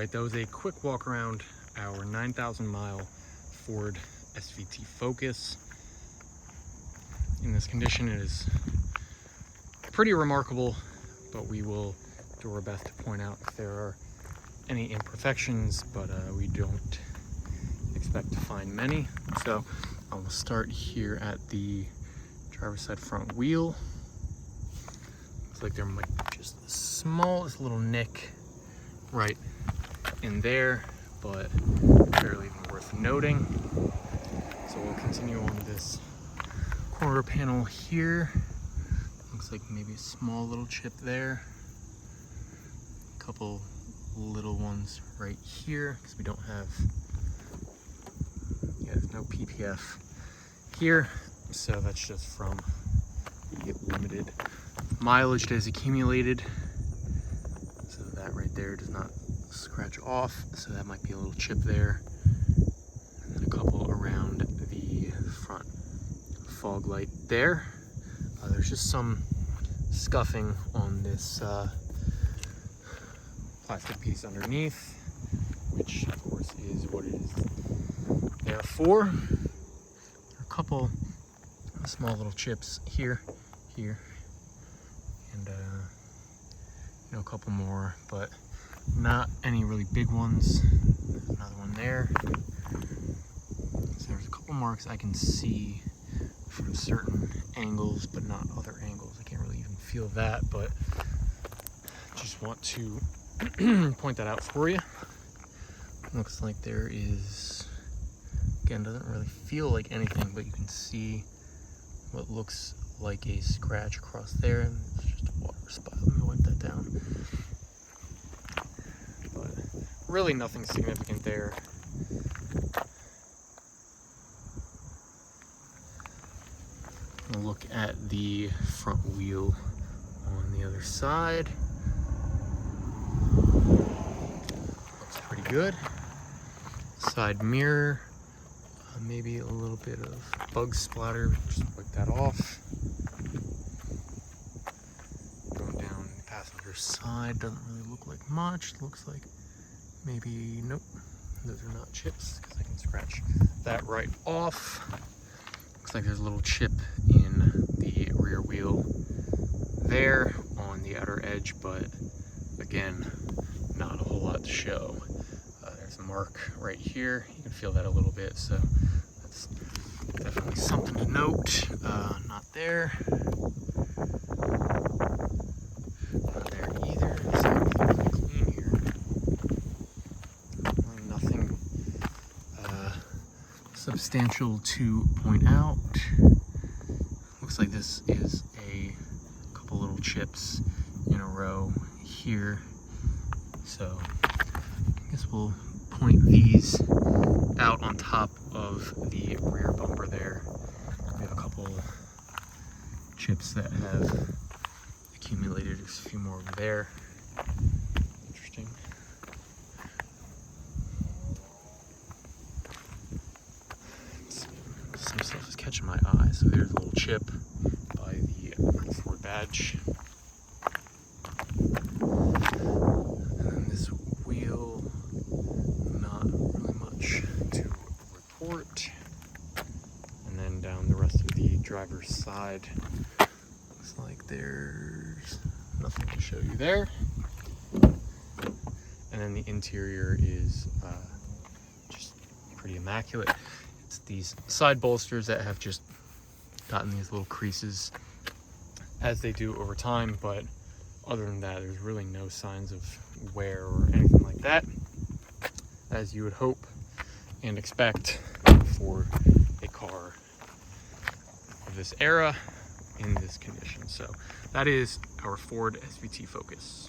right, that was a quick walk around our 9,000 mile Ford SVT Focus. In this condition, it is pretty remarkable, but we will do our best to point out if there are any imperfections, but we don't expect to find many. So I will start here at the driver's side front wheel. Looks like there might be just the smallest little nick right in there, but barely even worth noting. So we'll continue on this quarter panel here. Looks like maybe a small little chip there. A couple little ones right here because we don't have, there's no PPF here. So that's just from the limited mileage that is accumulated. So that right there does not scratch off. So that might be a little chip there. And then a couple around the front fog light there. There's just some scuffing on this plastic piece underneath, which of course is what it is there for. There are a couple small little chips here, and a couple more, but not any really big ones. There's another one there. So there's a couple marks I can see from certain angles, but not other angles. I can't really even feel that, but just want to point that out for you. Looks like there is, again, doesn't really feel like anything, but you can see what looks like a scratch across there, and it's just a water spot. Let me wipe that down. But really nothing significant there. We'll look at the front wheel on the other side. Looks pretty good. Side mirror, maybe a little bit of bug splatter. Just wipe that off. Going down the passenger side, doesn't really look like much. Looks like maybe, nope, those are not chips because I can scratch that right off. Looks like there's a little chip in the rear wheel there on the outer edge, but again, not a whole lot to show. There's a mark right here. You can feel that a little bit, so that's definitely something to note. Not there. Not there either. It's pretty clean here. Nothing substantial to point out. Looks like this is a couple little chips in a row here. So I guess we'll point these out on top of the rear bumper there. We have a couple chips that have accumulated. There's a few more over there. Interesting. Some stuff is catching my eye. So there's a little chip by the Ford badge. And then this wheel, not really much to report. And then down the rest of the driver's side, looks like there's nothing to show you there. And then the interior is just pretty immaculate. It's these side bolsters that have just gotten these little creases as they do over time, but other than that, there's really no signs of wear or anything like that, as you would hope and expect for a car of this era in this condition. So that is our Ford SVT Focus.